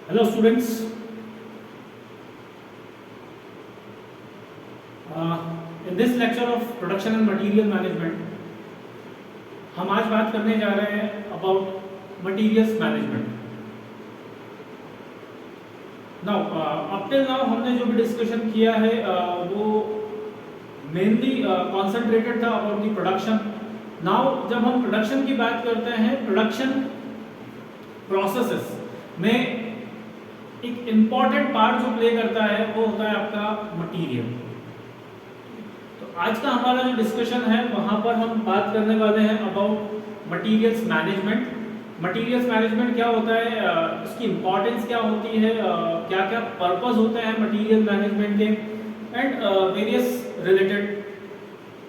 Hello students. In this lecture of production and material management हम आज बात करने जा रहे हैं about materials management. Now up till now हमने जो भी डिस्कशन किया है वो मेनली कॉन्सेंट्रेटेड था about the production. Now जब हम प्रोडक्शन की बात करते हैं, प्रोडक्शन प्रोसेसेस में एक इम्पॉर्टेंट पार्ट जो प्ले करता है वो होता है आपका मटेरियल. तो आज का हमारा जो डिस्कशन है वहाँ पर हम बात करने वाले हैं about materials management. Materials management क्या होता है, इसकी इम्पोर्टेंस क्या होती है, क्या क्या पर्पस होते हैं मटेरियल मैनेजमेंट के, एंड वेरियस रिलेटेड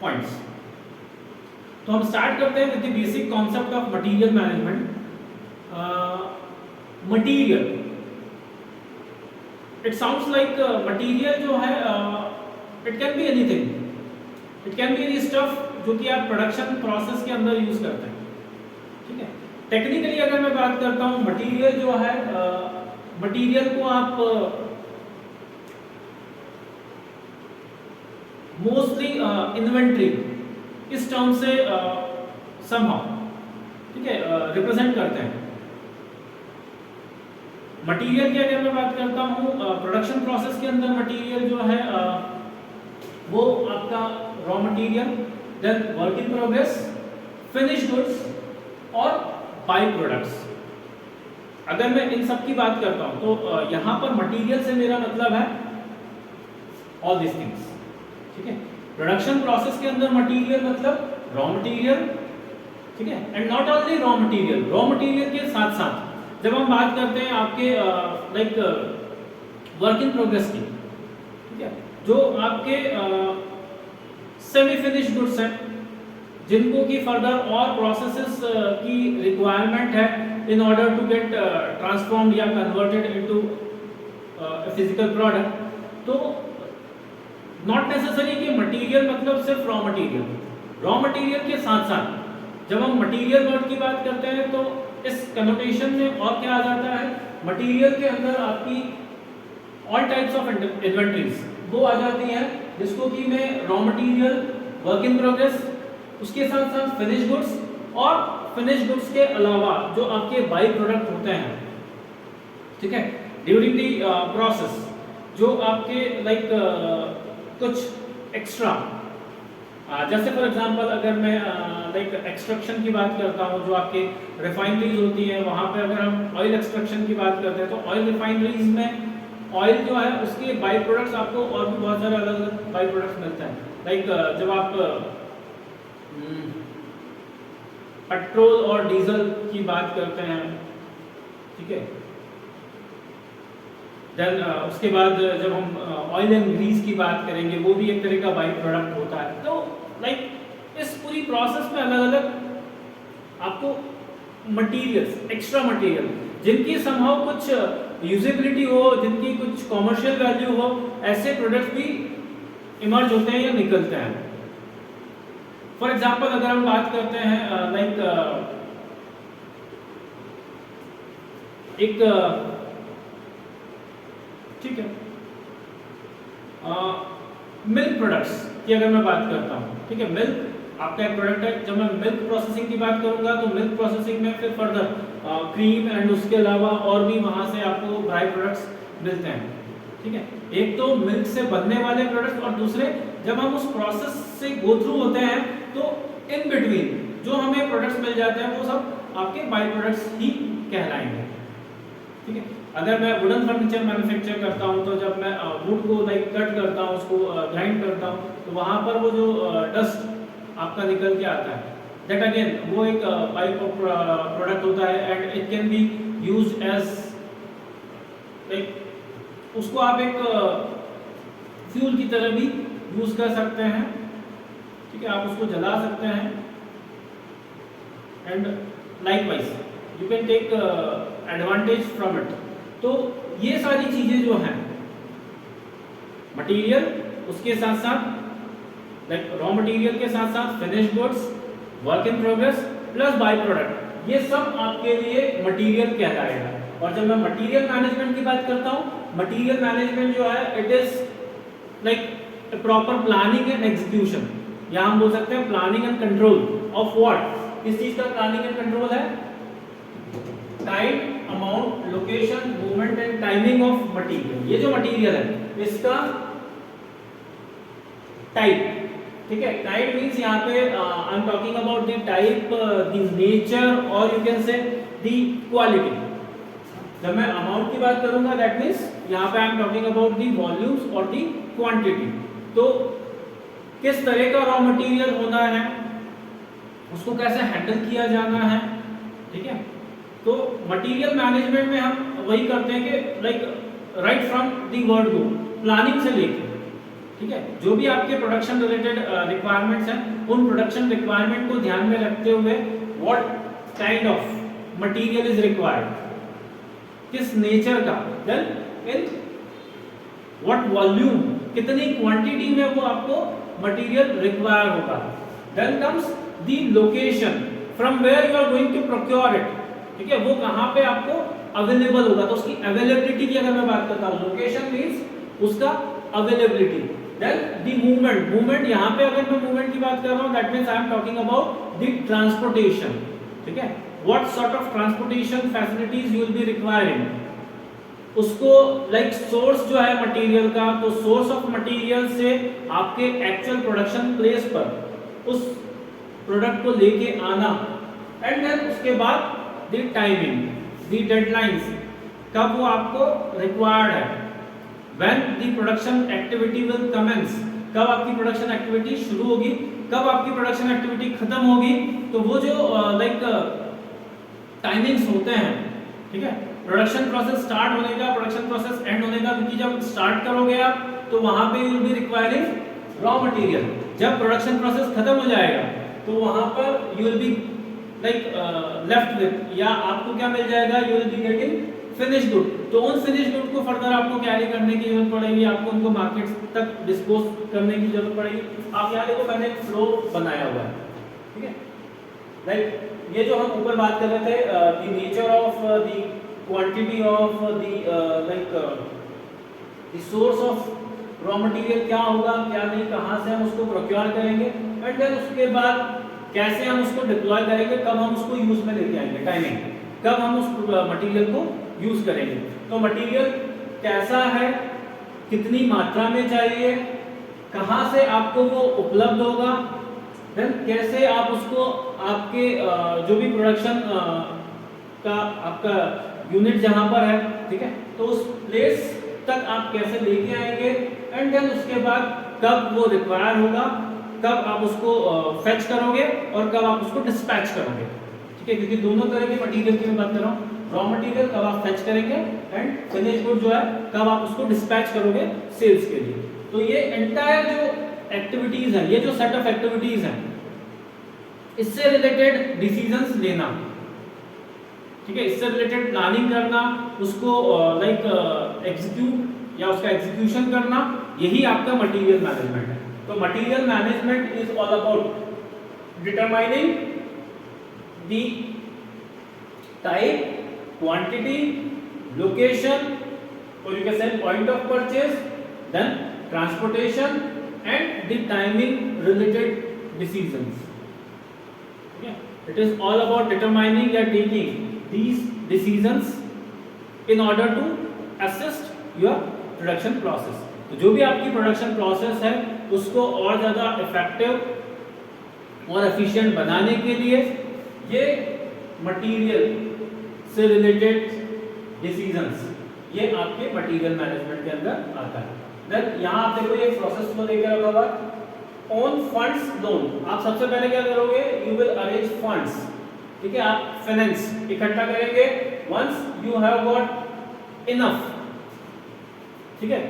पॉइंट्स. तो हम स्टार्ट करते हैं with the basic concept of material management. Material, it sounds like material जो है it can be anything. It can be any stuff जो कि आप प्रोडक्शन प्रोसेस के अंदर यूज करते हैं. ठीक है. टेक्निकली अगर मैं बात करता हूँ, मटेरियल जो है मटेरियल को आप मोस्टली इन्वेंट्री इस टर्म से समहाउ ठीक है रिप्रेजेंट करते हैं. मटेरियल की अगर मैं बात करता हूँ प्रोडक्शन प्रोसेस के अंदर मटेरियल जो है वो आपका raw material, then work in progress, finish goods और बाई प्रोडक्ट्स. अगर मैं इन सब की बात करता हूँ तो यहाँ पर मटेरियल से मेरा मतलब है ऑल दिस थिंग्स. ठीक है. प्रोडक्शन प्रोसेस के अंदर मटेरियल मतलब रॉ मटेरियल. ठीक है. And not only raw material, raw material के साथ साथ जब हम बात करते हैं आपके लाइक वर्क इन प्रोग्रेस की, ठीक है, जो आपके सेमी फिनिश गुड्स हैं जिनको की फर्दर और प्रोसेसेस की रिक्वायरमेंट है in order to get transformed या कन्वर्टेड इनटू फिजिकल प्रोडक्ट. तो नॉट नेसेसरी कि मटेरियल मतलब सिर्फ रॉ मटेरियल. रॉ मटेरियल के साथ साथ जब हम मटेरियल वर्ड की बात करते हैं तो इस कनोटेशन में और क्या आ जाता है, मटेरियल के अंदर आपकी ऑल टाइप्स ऑफ इन्वेंटरीज वो आ जाती हैं जिसको कि मैं raw material, work in progress, उसके साथ साथ फिनिश गुड्स और फिनिश गुड्स के अलावा जो आपके बाई प्रोडक्ट होते हैं. ठीक है. ड्यूरिंग दी प्रोसेस जो आपके लाइक कुछ एक्स्ट्रा जैसे फॉर एग्जांपल अगर मैं लाइक एक्सट्रैक्शन की बात करता हूँ, जो आपके रिफाइनरीज होती हैं वहाँ पे अगर हम ऑयल एक्सट्रैक्शन की बात करते हैं तो ऑयल रिफाइनरीज में ऑयल जो है उसके बाई प्रोडक्ट्स आपको और भी बहुत सारे अलग अलग बाई प्रोडक्ट्स मिलते हैं. लाइक जब आप पेट्रोल और डीजल की बात करते हैं, ठीक है, देन उसके बाद जब हम ऑयल एंड ग्रीस की बात करेंगे वो भी एक तरह का बाई प्रोडक्ट होता है. तो लाइक इस पूरी प्रोसेस में अलग अलग आपको मटेरियल्स, एक्स्ट्रा मटेरियल जिनकी समहाउ कुछ यूजेबिलिटी हो, जिनकी कुछ कॉमर्शियल वैल्यू हो, ऐसे प्रोडक्ट्स भी इमर्ज होते हैं या निकलते हैं. फॉर एग्जांपल अगर हम बात करते हैं लाइक एक ठीक है मिल्क प्रोडक्ट्स की अगर मैं बात करता हूँ, ठीक है, मिल्क आपका एक प्रोडक्ट है. जब मैं मिल्क प्रोसेसिंग की बात करूंगा तो मिल्क प्रोसेसिंग में फिर फर्दर क्रीम एंड उसके अलावा और भी वहाँ से आपको बाई प्रोडक्ट्स मिलते हैं. ठीक है. एक तो मिल्क से बनने वाले प्रोडक्ट्स और दूसरे जब हम उस प्रोसेस से गो थ्रू होते हैं तो इन बिटवीन जो हमें प्रोडक्ट्स मिल जाते हैं वो सब आपके बाई प्रोडक्ट्स ही कहलाएंगे. ठीक है. अगर मैं वुडन फर्नीचर मैन्युफैक्चर करता हूँ तो जब मैं वुड को लाइक कट करता हूँ, उसको ग्राइंड करता हूँ तो वहाँ पर वो जो डस्ट आपका निकल के आता है, दैट अगेन वो एक टाइप ऑफ प्रोडक्ट होता है and it can be used as like उसको आप एक फ्यूल की तरह भी यूज कर सकते हैं. ठीक है. आप उसको जला सकते हैं and likewise you can take advantage from it. तो ये सारी चीजें जो हैं मटेरियल, उसके साथ साथ लाइक रॉ मटेरियल के साथ साथ finish goods, work in progress plus by product, ये सब आपके लिए मटेरियल कहलाएगा. और जब मैं मटेरियल मैनेजमेंट की बात करता हूँ, मटेरियल मैनेजमेंट जो है it is like proper planning and execution, या हम बोल सकते हैं planning and control of what, किस चीज का प्लानिंग एंड कंट्रोल है, time, amount, location, movement and timing of material. ये जो मटेरियल है इसका टाइप, ठीक है, टाइप मींस यहाँ पे I am talking about the type, the nature और you can say the quality. जब मैं अमाउंट की बात करूंगा दैट मींस यहाँ पे I am talking about the volumes और द क्वांटिटी। तो किस तरह का रॉ मटेरियल होना है, उसको कैसे हैंडल किया जाना है, ठीक है। तो मटेरियल मैनेजमेंट में हम वही करते हैं कि like right from the word go, planning से लेके, ठीक है, जो भी आपके प्रोडक्शन रिलेटेड रिक्वायरमेंट्स हैं उन प्रोडक्शन रिक्वायरमेंट को ध्यान में रखते हुए what kind of material is required, किस नेचर का, देन इन व्हाट वॉल्यूम, कितनी क्वांटिटी में वो आपको मटेरियल रिक्वायर होगा, then comes the location from where you are going to procure it, ठीक है, वो कहाँ पे आपको अवेलेबल होगा, तो उसकी अवेलेबिलिटी की अगर मैं बात करता हूँ, लोकेशन मींस उसका availability, then the movement, movement यहाँ पे अगर मैं मूवमेंट की बात कर रहा हूँ that means I am talking about the transportation, ठीक है, what sort of transportation facilities you will be requiring, उसको लाइक सोर्स जो है मटेरियल का, तो सोर्स ऑफ मटेरियल से आपके एक्चुअल प्रोडक्शन प्लेस पर उस प्रोडक्ट को लेके आना, एंड देन उसके बाद द टाइमिंग, द डेडलाइंस, कब वो आपको रिक्वायर्ड है, when the production activity will commence, कब आपकी प्रोडक्शन एक्टिविटी शुरू होगी, कब आपकी प्रोडक्शन एक्टिविटी खत्म होगी, तो वो जो लाइक टाइमिंग्स होते हैं, ठीक है, प्रोडक्शन प्रोसेस स्टार्ट होने का, प्रोडक्शन प्रोसेस एंड होने का, क्योंकि जब स्टार्ट करोगे आप तो वहां पे you will be requiring raw material, जब प्रोडक्शन प्रोसेस खत्म हो जाएगा तो वहां पर you will be like left with, या आपको क्या मिल जाएगा, you will be getting finish good, तो उन फिनिश गुड को फर्दर आपको कैरी करने की जरूरत पड़ेगी, आपको उनको मार्केट तक डिस्पोज करने की जरूरत पड़ेगी। आप यहाँ देखो मैंने एक फ्लो बनाया हुआ है, ठीक है, लाइक ये जो हम ऊपर बात कर रहे थे the nature of the quantity of the like the source of raw material क्या होगा क्या नहीं, कहाँ से हम उसको प्रोक्योर करेंगे, एंड देन उसके बाद कैसे हम उसको डिप्लॉय करेंगे, कब हम उसको यूज में लेके आएंगे, टाइमिंग, कब हम उस मटेरियल को यूज करेंगे, तो मटेरियल कैसा है, कितनी मात्रा में चाहिए, कहाँ से आपको वो उपलब्ध होगा, देन कैसे आप उसको आपके जो भी प्रोडक्शन का आपका यूनिट जहां पर है, ठीक है, तो उस प्लेस तक आप कैसे लेके आएंगे, एंड देन उसके बाद कब वो रिक्वायर होगा, कब आप उसको फेच करोगे और कब आप उसको डिस्पैच करोगे, ठीक है, क्योंकि दोनों तरह के मटेरियल की मैं बात कर रहा हूँ, रॉ मटेरियल कब आप फेच करेंगे एंड फिनिश गुड जो है कब आप उसको डिस्पैच करोगे सेल्स के लिए। तो ये एंटायर जो एक्टिविटीज है, ये जो सेट ऑफ एक्टिविटीज हैं, इससे रिलेटेड डिसीजंस लेना, ठीक है, इससे रिलेटेड प्लानिंग करना, उसको लाइक एग्जीक्यूट या उसका एग्जीक्यूशन करना, यही आपका मटेरियल मैनेजमेंट है। तो material management is all about determining the type, quantity, location, or you can say point of purchase, then transportation and the timing related decisions, okay, it is all about determining and taking these decisions in order to assist your production process। तो जो भी आपकी production process है उसको और ज़्यादा effective और efficient बनाने के लिए ये मटेरियल से रिलेटेड डिसीजंस ये आपके मटेरियल मैनेजमेंट के अंदर आता है। देन यहाँ आप देखो ये प्रोसेस फ्लो लेके रखा हुआ है, ऑन फंड्स लोन, आप सबसे पहले क्या करोगे, यू विल अरेंज फंड्स, ठीक है, आप फाइनेंस इकट्ठा करेंगे, once you have got enough, ठीक है,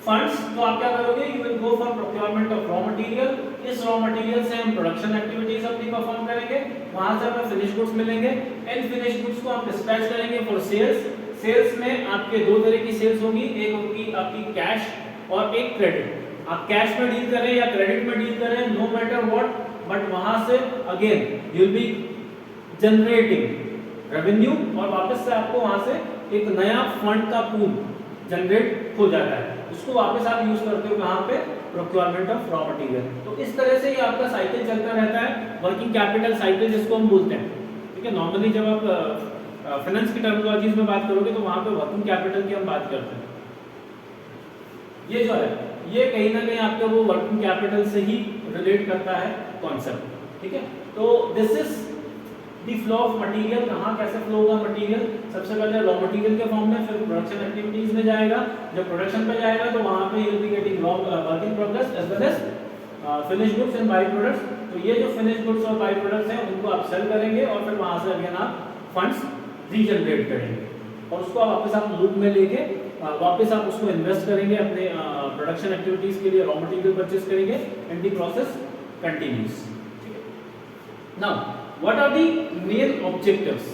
फंड्स, तो आप क्या करोगे, you will go for procurement of raw material, इस रॉ मटेरियल से हम प्रोडक्शन एक्टिविटीज अपनी परफॉर्म करेंगे, वहां से हमें फिनिश गुड्स मिलेंगे, इन फिनिश गुड्स को हम डिस्पैच करेंगे फॉर सेल्स। सेल्स में आपके दो तरह की सेल्स होगी, एक होगी आपकी कैश और एक क्रेडिट। आप कैश में डील करें या क्रेडिट में डील करें, नो मैटर व्हाट, बट वहां से again you will be generating revenue और वापस से आपको वहां से एक नया फंड का पूल जनरेट हो जाता है, उसको वापस आप यूज करते हो कहाँ पे, प्रोक्योरमेंट ऑफ रॉ मटेरियल। तो इस तरह से ये आपका साइकिल चलता रहता है, वर्किंग कैपिटल साइकिल जिसको हम बोलते हैं। ठीक है, नॉर्मली जब आप फाइनेंस की टर्मिनोलॉजीज में बात करोगे तो वहां पे वर्किंग कैपिटल की हम बात करते हैं। ये जो है ये कहीं ना कहीं आपका वो वर्किंग कैपिटल से ही रिलेट करता है कॉन्सेप्ट। ठीक है, तो this is the flow of material. कहाँ कैसे फ्लो होगा मटेरियल, सबसे पहले रॉ मटेरियल के फॉर्म में, फिर प्रोडक्शन एक्टिविटीज में जाएगा, जब प्रोडक्शन पे जाएगा तो वहां पे you will be getting work in progress as well as finish goods and by products. तो ये जो फिनिश गुड्स और बाई प्रोडक्ट्स हैं उनको आप सेल करेंगे और फिर वहां से अगेन आप फंड्स रीजनरेट करेंगे और उसको वापस आप लूप में लेके वापस आप उसको इन्वेस्ट करेंगे अपने प्रोडक्शन एक्टिविटीज के लिए, रॉ मटेरियल परचेज करेंगे and the process continues. Now what are the main objectives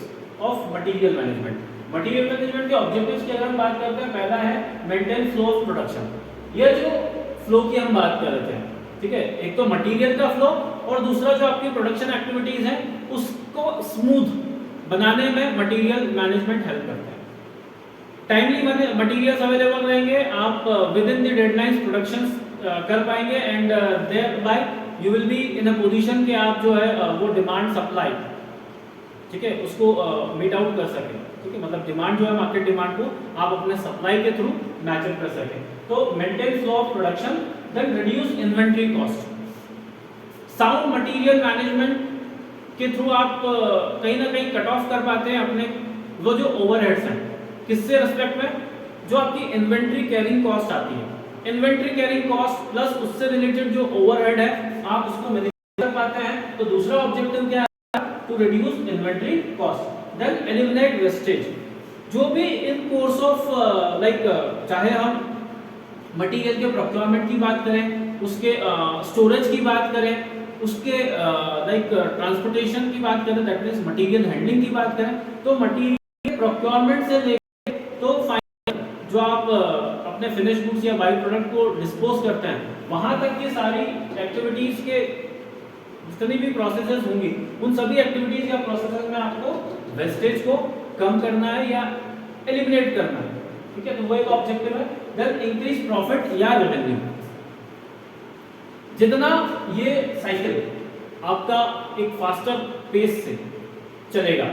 of material management. Material management के ऑब्जेक्टिव्स की अगर हम बात करते हैं, पहला है मेंटेन फ्लो ऑफ प्रोडक्शन। ये जो फ्लो की हम बात कर रहे थे, ठीक है, एक तो मटेरियल का फ्लो और दूसरा जो आपकी प्रोडक्शन एक्टिविटीज है उसको स्मूथ बनाने में मटेरियल मैनेजमेंट हेल्प करता है। टाइमली मटेरियल्स अवेलेबल रहेंगे, आप within the deadlines production कर पाएंगे and thereby you will be in a position कि आप जो है वो डिमांड सप्लाई, ठीक है, उसको मीट आउट कर सकें। ठीक है, मतलब डिमांड जो है मार्केट डिमांड को आप अपने सप्लाई के थ्रू मैच अप कर सकें। तो maintain flow of production, then reduce inventory cost. Sound material management के थ्रू आप कहीं ना कहीं कट ऑफ कर पाते हैं अपने वो जो ओवरहेड्स हैं, किससे रिस्पेक्ट में, जो आपकी इन्वेंट्री कैरिंग कॉस्ट आती है, इन्वेंट्री कैरिंग कॉस्ट प्लस उससे रिलेटेड जो ओवरहेड है आप उसको मैनेज कर पाते हैं। तो दूसरा ऑब्जेक्टिव क्या है, to reduce inventory cost. Then eliminate wastage. जो भी इन कोर्स ऑफ चाहे हम मटेरियल के प्रोक्योरमेंट की बात करें, उसके स्टोरेज की बात करें, उसके ट्रांसपोर्टेशन की बात करें, दैट मींस मटेरियल हैंडलिंग की बात करें, तो मटेरियल प्रोक्योरमेंट से लेकर तो फाइनल जो आप अपने फिनिश गुड्स या बाई प्रोडक्ट को डिस्पोज करते हैं वहां तक की सारी एक्टिविटीज के जितनी भी प्रोसेसेस होंगी उन सभी एक्टिविटीज या प्रोसेसेस में आपको वेस्टेज को कम करना है या एलिमिनेट करना है। ठीक है, तो वो एक ऑब्जेक्टिव है। देन इंक्रीज प्रॉफिट या रेवेन्यू। जितना ये साइकिल आपका एक फास्टर पेस से चलेगा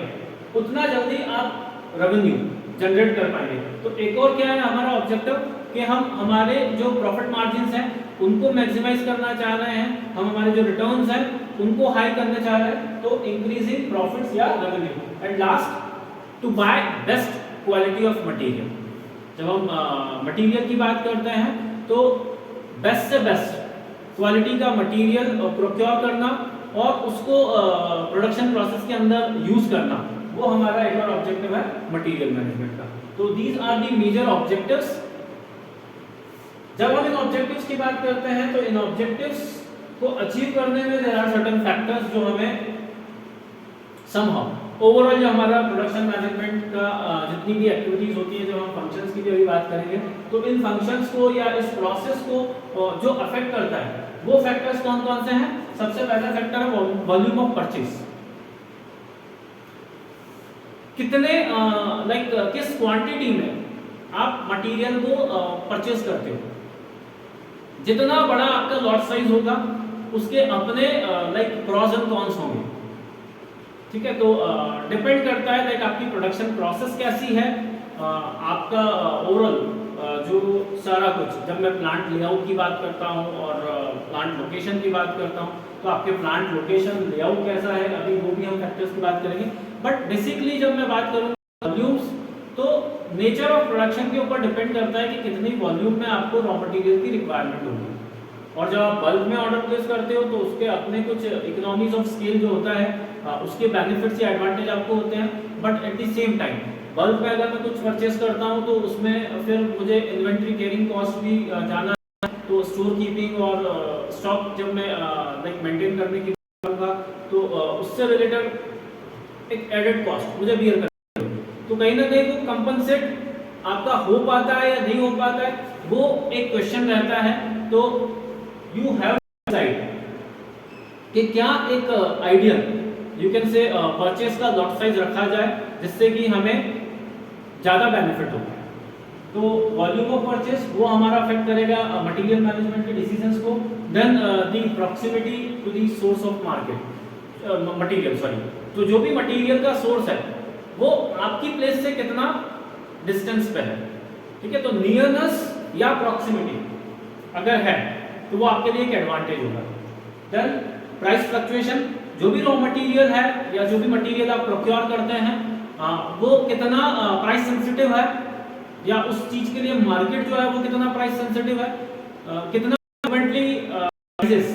उतना जल्दी आप रेवेन्यू जनरेट कर पाएंगे। तो एक और क्या है हमारा ऑब्जेक्टिव कि हम हमारे जो प्रॉफिट मार्जिन्स हैं उनको मैक्सिमाइज करना चाह रहे हैं, हम हमारे जो रिटर्न्स हैं उनको हाई करना चाह रहे हैं, तो इंक्रीजिंग प्रॉफिट्स या revenue. And last, to buy best quality of material. जब हम मटेरियल की बात करते हैं तो बेस्ट से बेस्ट क्वालिटी का मटेरियल प्रोक्योर करना और उसको प्रोडक्शन प्रोसेस के अंदर यूज करना, वो हमारा एक और ऑब्जेक्टिव है मटेरियल मैनेजमेंट का। तो these are the major objectives. जब हम इन ऑब्जेक्टिव्स की बात करते हैं तो इन ऑब्जेक्टिव्स को अचीव करने में देयर आर सर्टेन फैक्टर्स जो हमें समहाउ ओवरऑल जो हमारा प्रोडक्शन मैनेजमेंट का जितनी भी एक्टिविटीज होती है, जब हम फंक्शंस की भी अभी बात करेंगे तो इन फंक्शंस को या इस प्रोसेस को जो अफेक्ट करता है वो फैक्टर्स कौन कौन से हैं। सबसे पहला फैक्टर है वॉल्यूम ऑफ परचेज। कितने किस क्वांटिटी में आप मटेरियल को परचेज करते हो। जितना बड़ा आपका लॉट साइज होगा उसके अपने प्रॉस एंड कॉन्स होंगे। ठीक है, तो डिपेंड करता है आपकी प्रोडक्शन प्रोसेस कैसी है, आपका ओवरऑल जो सारा कुछ। जब मैं प्लांट लेआउट की बात करता हूँ और प्लांट लोकेशन की बात करता हूँ तो आपके प्लांट लोकेशन लेआउट कैसा है, अभी वो भी हम फैक्टर्स की बात करेंगे। बट बेसिकली जब मैं बात करूँगा वॉल्यूम्स, तो नेचर ऑफ प्रोडक्शन के ऊपर डिपेंड करता है कि कितनी वॉल्यूम में आपको रॉ मटेरियल की रिक्वायरमेंट होगी। और जब आप बल्क में ऑर्डर प्लेस करते हो तो उसके अपने कुछ इकोनॉमीज ऑफ स्केल जो होता है उसके बेनिफिट्स या एडवांटेज आपको होते हैं। But at the same time bulk में अगर मैं कुछ परचेस करता हूँ तो उसमें फिर मुझे इन्वेंट्री कैरिंग कॉस्ट भी जाना है, तो स्टोर कीपिंग और स्टॉक जब मैं मेंटेन करने की करूँगा तो उससे रिलेटेड एक एडेड कॉस्ट मुझे बियर करना है। तो कहीं ना कहीं वो कंपनसेट आपका हो पाता है या नहीं हो पाता है, वो एक क्वेश्चन रहता है। तो यू हैव डिसाइड कि क्या एक आइडियल यू कैन से परचेज का लॉट साइज रखा जाए जिससे कि हमें ज़्यादा बेनिफिट हो। तो वॉल्यूम ऑफ परचेज वो हमारा अफेक्ट करेगा मटेरियल मैनेजमेंट के डिसीजंस को। Then the proximity to the source of market material, sorry, तो जो भी मटेरियल का सोर्स है वो आपकी प्लेस से कितना डिस्टेंस पे है, ठीक है। तो नियरनेस या प्रॉक्सिमिटी अगर है तो वो आपके लिए एक एडवांटेज होगा। देन प्राइस फ्लक्चुएशन, जो भी रॉ मटेरियल है या जो भी मटेरियल आप प्रोक्योर करते हैं वो कितना प्राइस सेंसिटिव है, या उस चीज के लिए मार्केट जो है वो कितना प्राइस सेंसिटिव है, कितना फ्रीक्वेंटली प्राइसेस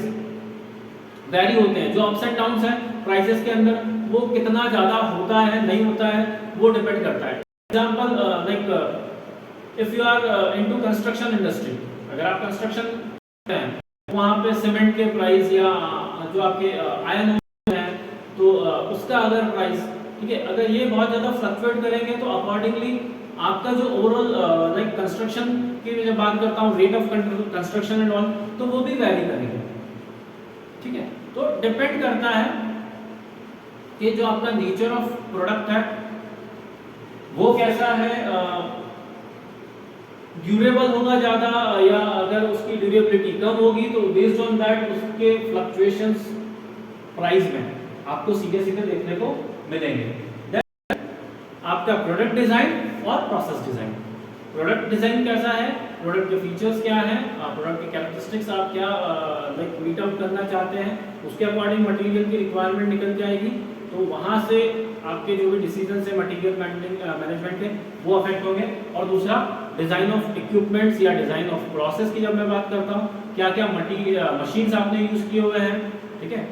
वैरी होते हैं, जो अप्स एंड डाउन्स है प्राइसेस के अंदर वो कितना ज्यादा होता है नहीं होता है वो डिपेंड करता है। Example like if you are into construction industry, अगर आप कंस्ट्रक्शन करते हैं वहाँ पे सीमेंट के प्राइस या जो आपके आयरन है तो उसका अगर प्राइस, ठीक है, अगर ये बहुत ज्यादा फ्लक्चुएट करेंगे तो अकॉर्डिंगली आपका जो ओवरऑल लाइक कंस्ट्रक्शन की मैं बात करता हूँ rate of construction and all, तो वो भी वैरी करेंगे, ठीक है। तो डिपेंड करता है कि जो आपका नेचर ऑफ प्रोडक्ट है वो कैसा है, ड्यूरेबल होगा ज़्यादा या अगर उसकी ड्यूरेबिलिटी कम होगी तो बेस्ड ऑन दैट उसके फ्लक्चुएशंस प्राइस में आपको सीधे सीधे देखने को मिलेंगे। आपका प्रोडक्ट डिजाइन और प्रोसेस डिजाइन, प्रोडक्ट डिजाइन कैसा है, प्रोडक्ट के फीचर्स क्या हैं, प्रोडक्ट के कैरेक्टरिस्टिक्स आप क्या लाइक मीट आउट करना चाहते हैं, उसके अकॉर्डिंग मटेरियल की रिक्वायरमेंट निकल जाएगी, तो वहाँ से आपके जो भी डिसीजन है मटेरियल मैनेजमेंट के वो अफेक्ट होंगे। और दूसरा डिजाइन ऑफ इक्विपमेंट्स या डिजाइन ऑफ प्रोसेस की जब मैं बात करता हूँ, क्या क्या मशीन्स आपने यूज किए हुए हैं, ठीक है,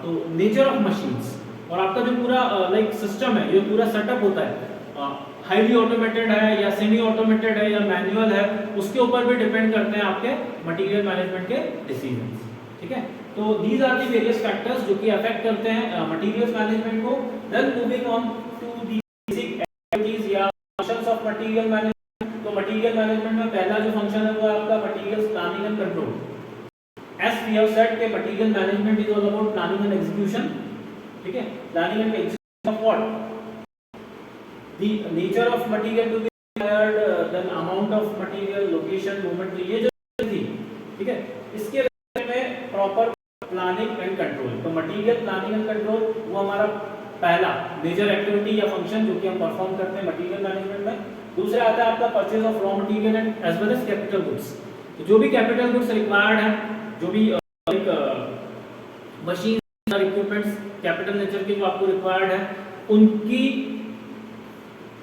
तो नेचर ऑफ मशीन्स और आपका जो पूरा लाइक सिस्टम है, ये पूरा सेटअप होता है हाईली ऑटोमेटेड है या सेमी ऑटोमेटेड है या मैनुअल है, उसके ऊपर भी डिपेंड करते हैं आपके मटेरियल मैनेजमेंट के डिसीजंस, ठीक है। तो these are the various factors जो कि अफेक्ट करते हैं मटेरियल मैनेजमेंट को। Then moving on to the basic activities या फंक्शंस ऑफ मटेरियल मैनेजमेंट। तो मटेरियल मैनेजमेंट में पहला जो फंक्शन है वो है आपका material planning and control. As we have said कि material management is all about planning and execution, ठीक है। Planning and execution of what, the nature of material to be hired, then amount of material, location, movement, तो ये जो थी, ठीक है, इसके में प्रॉपर प्लानिंग एंड कंट्रोल। तो मटेरियल प्लानिंग एंड कंट्रोल वो हमारा पहला मेजर एक्टिविटी या फंक्शन जो कि हम परफॉर्म करते हैं मटेरियल मैनेजमेंट में। दूसरा आता है आपका purchase of raw material and as well as capital goods. तो जो भी कैपिटल गुड्स रिक्वायर्ड है, जो भी मशीन और इक्विपमेंट्स कैपिटल नेचर के जो आपको रिक्वायर्ड है, उनकी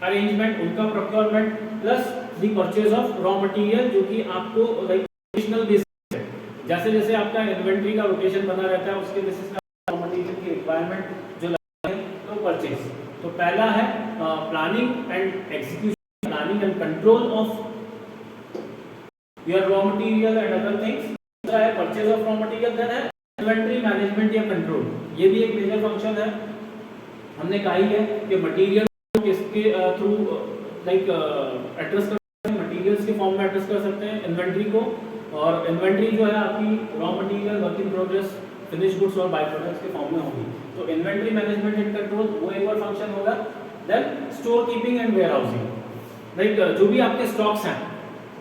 अरेंजमेंट, उनका procurement plus the purchase of raw material जो कि आपको लाइक एडिशनल बेसिस है, जैसे जैसे आपका इन्वेंटरी का रोटेशन बना रहता है उसके बेसिस पे रॉ मटेरियल की रिक्वायरमेंट जो लगता है तो परचेज। तो पहला है planning and execution, planning and control of your raw material and other things. दूसरा है purchase of raw material, then है इन्वेंटरी मैनेजमेंट या कंट्रोल। ये भी एक मेजर फंक्शन है। हमने कहा ही है कि मटेरियल किसके थ्रू लाइक एड्रेस कर सकते हैं, मटेरियल्स के फॉर्म में एड्रेस कर सकते हैं इन्वेंटरी को, और इन्वेंटरी जो है आपकी raw material, work in progress, finish goods और बाय प्रोडक्ट्स के फॉर्म में होगी। तो इन्वेंटरी मैनेजमेंट एंड कंट्रोल वो एक और फंक्शन होगा। Then store keeping and warehousing, like जो भी आपके स्टॉक्स हैं,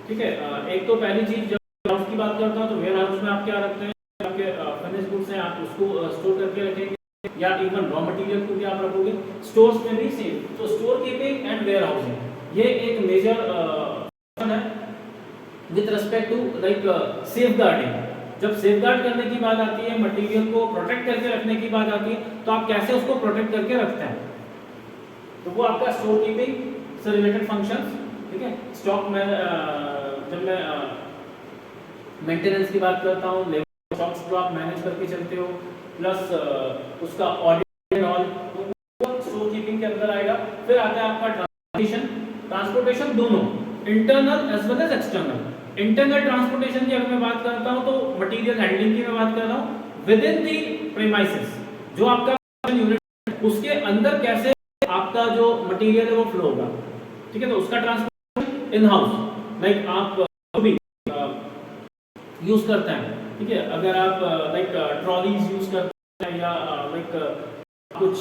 ठीक है। एक तो पहली चीज जब वेयर हाउस की बात करता हूँ तो वेयर हाउस में आप क्या रखते हैं, आपके फिनिश गुड्स हैं आप उसको स्टोर करके रखेंगे या इवन रॉ मटेरियल को भी आप रखोगे। स्टोर्स में भी सेम। तो store keeping and warehousing ये एक मेजर फंक्शन है with respect to like safeguarding. जब सेफ गार्ड करने की बात आती है, मटेरियल को प्रोटेक्ट करके रखने की बात आती है, तो आप कैसे उसको प्रोटेक्ट करके रखते हैं, तो वो आपका स्टोर कीपिंग से रिलेटेड फंक्शंस, ठीक है। स्टॉक में जब मैं मेंटेनेंस की बात करता हूँ, लेवल स्टॉक्स जो आप मैनेज करके चलते हो, प्लस उसका ऑडिट एंड ऑल, वो स्टोर कीपिंग के अंदर आएगा। फिर आता है आपका ट्रांसपोर्टेशन दोनों internal as well as external. Internal transportation की अगर मैं बात करता हूं तो मटेरियल हैंडलिंग की मैं बात कर रहा हूं विद इन दी प्रीमाइसेस, जो आपका यूनिट उसके अंदर कैसे आपका जो मटेरियल है वो फ्लो होगा, ठीक है। तो उसका ट्रांसपोर्टेशन इन हाउस, लाइक आप भी यूज करते हैं, ठीक है। अगर आप लाइक ट्रॉलीज यूज करते हैं या लाइक कुछ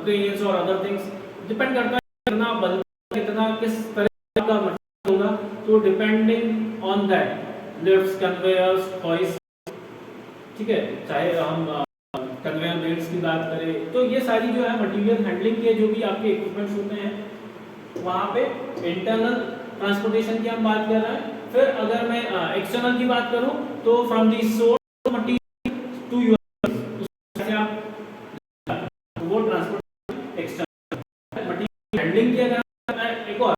क्रेन्स और अदर थिंग्स, डिपेंड करता है कितना बल्क, कितना किस तरह का मटेरियल होगा, तो depending on that lifts, conveyors, hoist, ठीक है, चाहे हम कन्वेयर बेल्ट्स की बात करें, तो ये सारी जो है मटेरियल हैंडलिंग के जो भी आपके इक्विपमेंट्स होते हैं वहाँ पे इंटरनल ट्रांसपोर्टेशन की हम बात कर रहे हैं। फिर अगर मैं एक्सटर्नल की बात करूँ तो from the source material to your, जैसे आप वो ट्रांसपोर्ट एक्सटर्नल मटेरियल हैंडलिंग की अगर एक और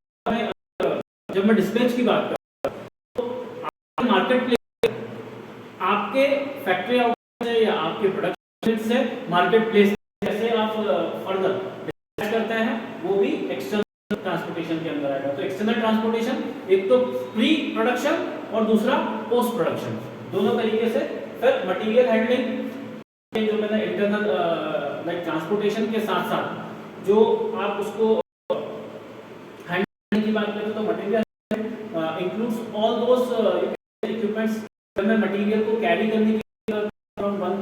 जब मैं डिस्पैच की बात करूँ तो मार्केट प्लेस, आपके फैक्ट्री आउटलेट से या आपके प्रोडक्शन से मार्केट प्लेस जैसे आप फर्दर डिस्पैच करते हैं वो भी एक्सटर्नल ट्रांसपोर्टेशन के अंदर आएगा। तो एक्सटर्नल ट्रांसपोर्टेशन एक तो प्री प्रोडक्शन और दूसरा पोस्ट प्रोडक्शन, दोनों तरीके से। फिर मटेरियल हैंडलिंग जो मैंने इंटरनल लाइक ट्रांसपोर्टेशन के साथ साथ जो आप उसको हैंडलिंग की बात करें तो material includes all those equipments when material को कैरी करने की from one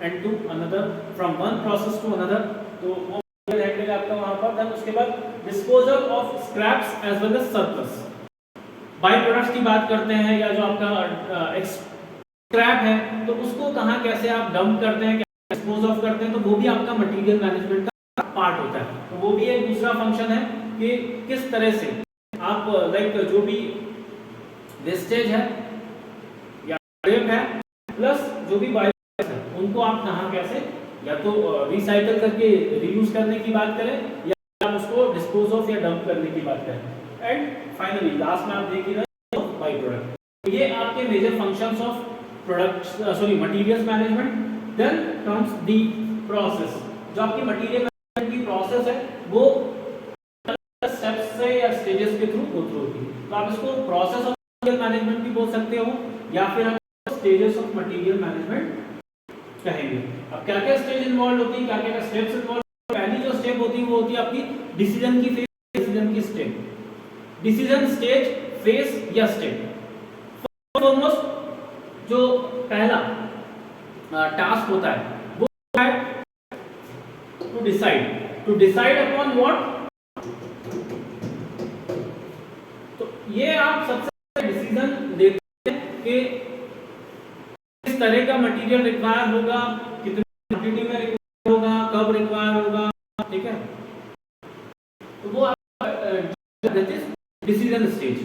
end to another, from one process to another, तो वो हैंडलिंग आपका वहाँ पर। देन उसके बाद disposal of scraps as well as surplus, by products की बात करते हैं या जो आपका स्क्रैप है तो उसको कहाँ कैसे आप डंप करते हैं, कैसे डिस्पोज ऑफ करते हैं, तो वो भी आपका मटेरियल मैनेजमेंट का पार्ट होता है। तो वो भी एक दूसरा फंक्शन है कि किस तरह से आप लाइक जो भी वेस्टेज है या स्क्रैप है प्लस जो भी बायो है उनको आप कहाँ कैसे या तो रिसाइकल करके रीयूज करने की बात करें या आप उसको डिस्पोज ऑफ या डंप करने की बात करें। एंड फाइनली लास्ट में आप देख ही रहे बाई प्रोडक्ट। तो ये आपके major functions of products materials management. Then comes the process, जो आपकी मटेरियल मैनेजमेंट की प्रोसेस है वो स्टेप्स से या स्टेजेस के थ्रू गो थ्रू होती है। तो आप इसको प्रोसेस ऑफ मटेरियल मैनेजमेंट भी बोल सकते हो या फिर आप स्टेजेस ऑफ मटेरियल मैनेजमेंट कहेंगे। अब क्या क्या स्टेज इन्वॉल्व होती है, क्या क्या स्टेप्स इन्वॉल्व, पहली जो स्टेप होती है वो होती है आपकी डिसीजन की फेज, डिसीजन की स्टेप, डिसीजन स्टेज, फेज या स्टेप। फॉरमोस्ट जो पहला टास्क होता है वो है टू डिसाइड अपॉन व्हाट। ये आप सबसे डिसीजन लेते हैं कि किस तरह का मटेरियल रिक्वायर होगा, कितनी क्वांटिटी में रिक्वायर होगा, कब रिक्वायर होगा, ठीक है। तो वो डिसीजन स्टेज।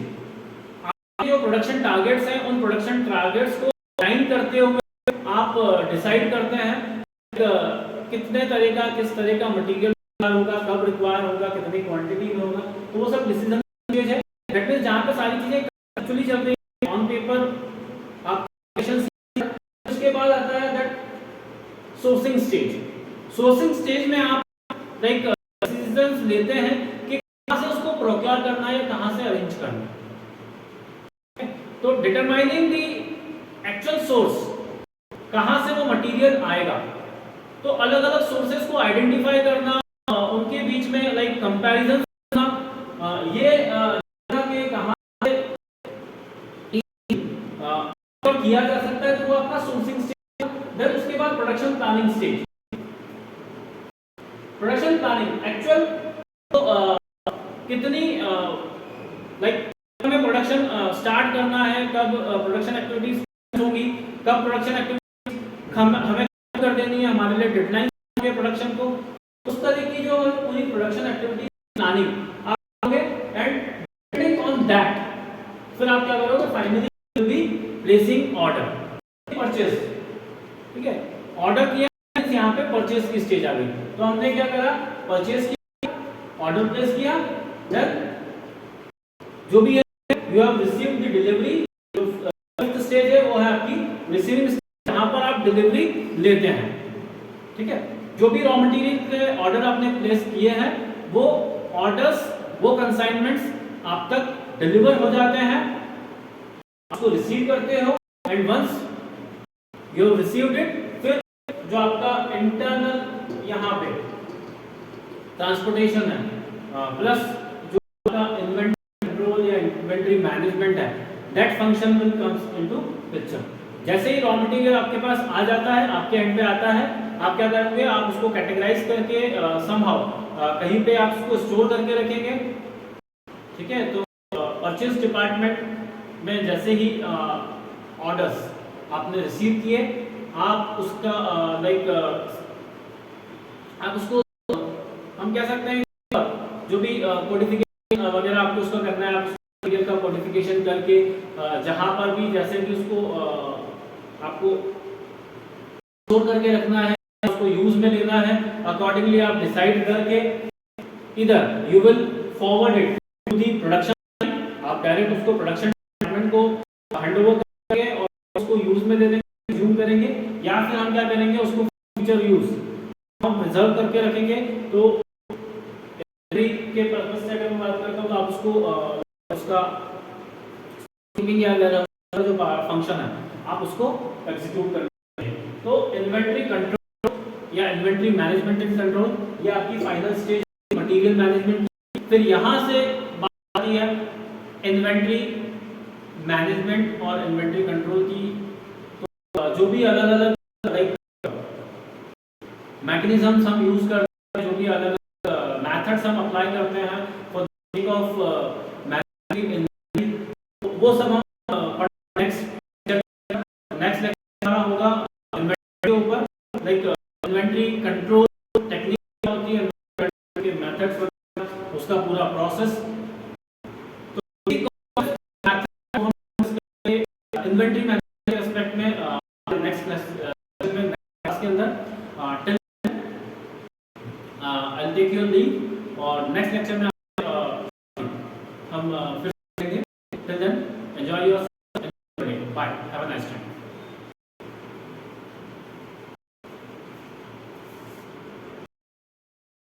आपके जो प्रोडक्शन टारगेट्स हैं उन प्रोडक्शन टारगेट्स को अलाइन करते हुए आप डिसाइड करते हैं कितने तरह का किस तरह का मटेरियल होगा, कब रिक्वायर होगा, कितनी क्वांटिटी में होगा। तो वो सब डिसीजन स्टेज है। दैट मींस जहां पे सारी चीजें एक्चुअली चल रही है ऑन पेपर आप उसके बाद आता है that sourcing stage. Sourcing stage में आप लाइक डिसीजंस लेते हैं कि कहां से उसको प्रोक्योर करना है, कहां से अरेंज करना है। तो डिटरमाइनिंग द एक्चुअल सोर्स, कहां से वो मटेरियल आएगा, तो अलग अलग सोर्सेज को आइडेंटिफाई करना, उनके बीच में लाइक कंपैरिजन करना, ये कहां से किया जा सकता है, तो वो आपका सोर्सिंग स्टेज। देन उसके बाद production planning stage. Production planning actual तो कितनी लाइक हमें प्रोडक्शन स्टार्ट करना है, कब प्रोडक्शन एक्टिविटीज होंगी, कब प्रोडक्शन एक्टिविटीज हमें कर देनी है, हमारे लिए डेडलाइन है प्रोडक्शन को, उस तरह की जो पूरी प्रोडक्शन एक्टिविटी प्लानिंग आप करोगे। एंड डिपेंडिंग ऑन दैट फिर आप क्या करोगे, finally will be placing order, purchase, ठीक है। ऑर्डर किया, यहाँ पे परचेज की स्टेज आ गई। तो हमने क्या करा, परचेज किया, ऑर्डर प्लेस किया, देन जो भी है you have received the delivery. जो फिफ्थ स्टेज है वो है आपकी रिसीविंग स्टेज, जहां पर आप डिलीवरी लेते हैं, ठीक है। जो भी रॉ मटेरियल के ऑर्डर आपने प्लेस किए हैं वो ऑर्डर्स, वो कंसाइनमेंट्स आप तक डिलीवर हो जाते हैं, आपको रिसीव करते हो। And once you have received it, फिर जो आपका इंटरनल यहाँ पे ट्रांसपोर्टेशन है प्लस जो आपका इन्वेंटरी कंट्रोल या इन्वेंटरी मैनेजमेंट है, that function will comes into picture. जैसे ही रॉ मटेरियल आपके पास आ जाता है, आपके एंड पे आता है, आप क्या करेंगे, आप उसको कैटेगराइज करके समहाउ कहीं पे आप उसको स्टोर करके रखेंगे। ठीक है, तो परचेज डिपार्टमेंट में जैसे ही ऑर्डर्स आपने रिसीव किए, आप उसका आप उसको हम कह सकते हैं जो भी कोडिफिकेशन वगैरह आपको उसका करना है, आप मटेरियल का कोडिफिकेशन करके जहां पर भी जैसे भी उसको आपको स्टोर करके रखना है, उसको यूज में लेना है, अकॉर्डिंगली आप डिसाइड करके इधर you will forward it to the production. आप डायरेक्ट उसको प्रोडक्शन डिपार्टमेंट को हैंडओवर करेंगे और उसको यूज में दे देंगे, कंज्यूम करेंगे, या फिर हम क्या करेंगे, उसको फ्यूचर यूज हम रिजर्व करके रखेंगे। तो के पर्पस से अगर मैं बात करता हूं तो आप उसको उसका जो फंक्शन है आप उसको एग्जीक्यूट करेंगे। तो इन्वेंटरी कंट्रोल या इन्वेंटरी मैनेजमेंट एंड कंट्रोल, ये आपकी फाइनल स्टेज मटेरियल मैनेजमेंट। फिर यहां से बात आती है इन्वेंटरी मैनेजमेंट और इन्वेंटरी कंट्रोल की। तो जो भी अलग अलग मैकेनिज्म्स हम यूज करते हैं, जो भी अलग अलग मेथड्स हम अप्लाई करते हैं for the sake of managing inventory, वो सब हम नेक्स्ट लेक्चर होगा इन्वेंटरी के ऊपर, लाइक इन्वेंटरी कंट्रोल टेक्निक क्या होती है, इन्वेंटरी के मेथड्स वगैरह, उसका पूरा प्रोसेस। तो इन्वेंटरी मैनेजमेंट एस्पेक्ट में नेक्स्ट क्लास के अंदर I'll take your leave, और नेक्स्ट लेक्चर में हम फिर